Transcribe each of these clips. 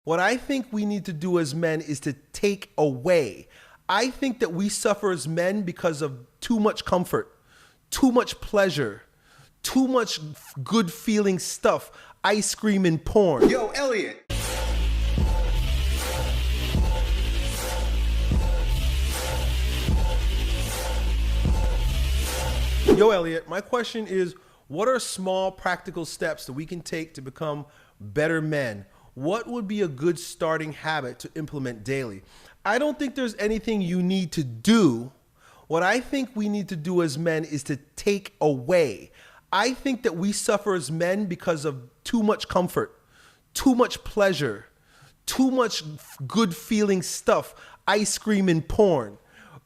What I think we need to do as men is to take away. I think that we suffer as men because of too much comfort, too much pleasure, too much good feeling stuff, ice cream and porn. Yo, Elliot. Yo, Elliot, my question is, what are small practical steps that we can take to become better men? What would be a good starting habit to implement daily? I don't think there's anything you need to do. What I think we need to do as men is to take away. I think that we suffer as men because of too much comfort, too much pleasure, too much good feeling stuff, ice cream and porn.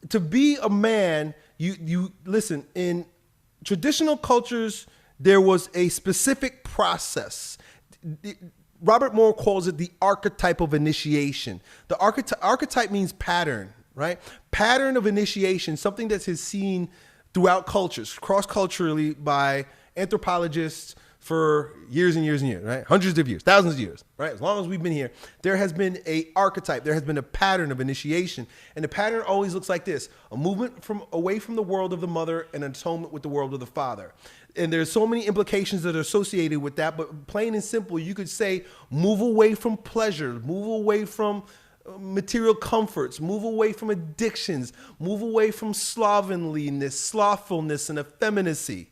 To be a man, you listen, in traditional cultures, there was a specific process. Robert Moore calls it the archetype of initiation. The archetype means pattern, right? Pattern of initiation, something that is seen throughout cultures, cross-culturally by anthropologists for years and years and years, right? Hundreds of years, thousands of years, right? As long as we've been here, there has been an archetype, there has been a pattern of initiation. And the pattern always looks like this: a movement away from the world of the mother and an atonement with the world of the father. And there's so many implications that are associated with that, but plain and simple, you could say move away from pleasure, move away from material comforts, move away from addictions, move away from slovenliness, slothfulness, and effeminacy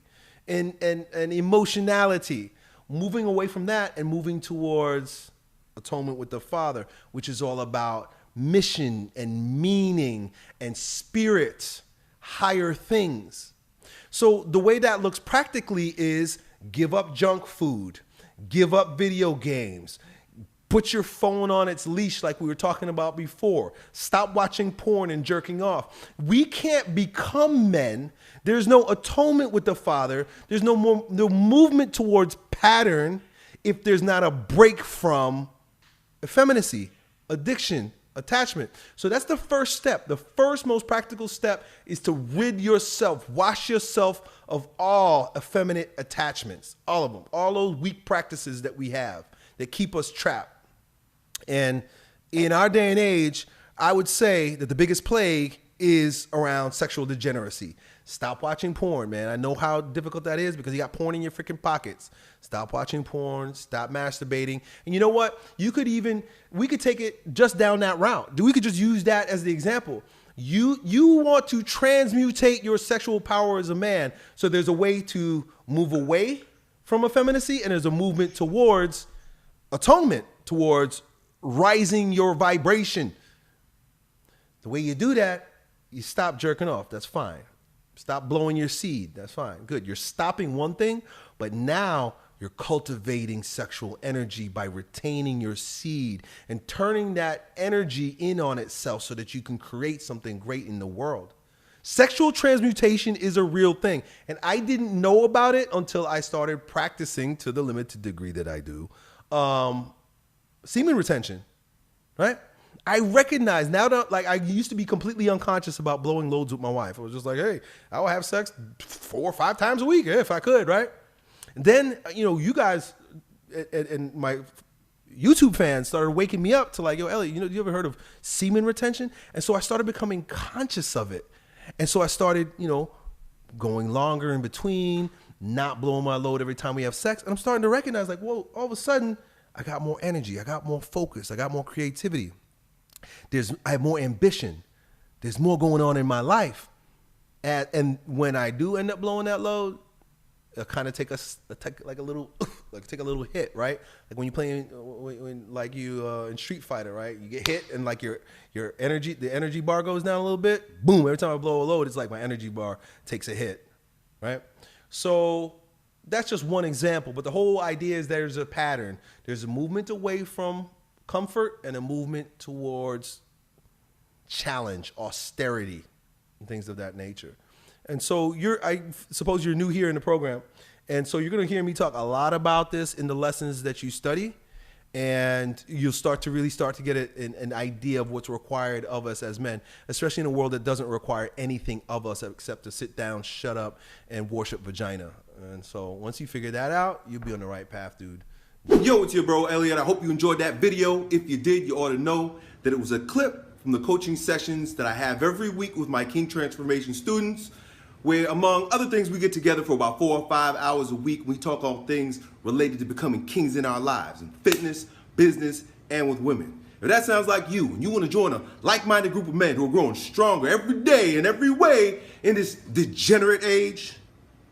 and emotionality, moving away from that and moving towards atonement with the Father, which is all about mission and meaning and spirit, higher things. So the way that looks practically is give up junk food, give up video games, put your phone on its leash like we were talking about before, stop watching porn and jerking off. We can't become men. There's no atonement with the Father. There's no movement towards pattern if there's not a break from effeminacy, addiction, attachment. So that's the first step. The first most practical step is to rid yourself, wash yourself of all effeminate attachments, all of them, all those weak practices that we have that keep us trapped. And in our day and age, I would say that the biggest plague is around sexual degeneracy. Stop watching porn, man. I know how difficult that is because you got porn in your freaking pockets. Stop watching porn, stop masturbating. And you know what? We could take it just down that route. We could just use that as the example. You want to transmutate your sexual power as a man. So there's a way to move away from effeminacy, and there's a movement towards atonement, towards rising your vibration. The way you do that, you stop jerking off. That's fine. Stop blowing your seed. That's fine. Good. You're stopping one thing, but now you're cultivating sexual energy by retaining your seed and turning that energy in on itself so that you can create something great in the world. Sexual transmutation is a real thing. And I didn't know about it until I started practicing, to the limited degree that I do, semen retention, right? I recognize now that, like, I used to be completely unconscious about blowing loads with my wife. I was just like, hey, I would have sex 4 or 5 times a week if I could, right? And then, you guys and my YouTube fans started waking me up to like, yo, Elliot, you ever heard of semen retention? And so I started becoming conscious of it. And so I started, going longer in between, not blowing my load every time we have sex. And I'm starting to recognize, like, whoa, all of a sudden, I got more energy. I got more focus. I got more creativity. I have more ambition. There's more going on in my life. And when I do end up blowing that load, it'll kind of take a little hit, right? Like when you're playing, in Street Fighter, right? You get hit and like your energy, the energy bar goes down a little bit. Boom, every time I blow a load, it's like my energy bar takes a hit, right? So that's just one example, but the whole idea is there's a pattern. There's a movement away from comfort and a movement towards challenge, austerity, and things of that nature. And so I suppose you're new here in the program, and so you're going to hear me talk a lot about this in the lessons that you study, and you'll start to get an idea of what's required of us as men, especially in a world that doesn't require anything of us except to sit down, shut up, and worship vagina. And so once you figure that out, you'll be on the right path, dude. Yo, it's your bro Elliot. I hope you enjoyed that video. If you did, you ought to know that it was a clip from the coaching sessions that I have every week with my King Transformation students, where among other things we get together for about 4 or 5 hours a week. We talk on things related to becoming kings in our lives, in fitness, business, and with women. If that sounds like you, and you want to join a like-minded group of men who are growing stronger every day in every way in this degenerate age,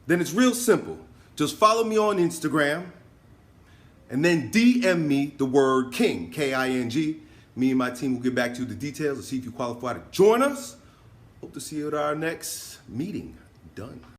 then it's real simple. Just follow me on Instagram and then DM me the word King, K-I-N-G. Me and my team will get back to you the details and see if you qualify to join us. Hope to see you at our next meeting. Done.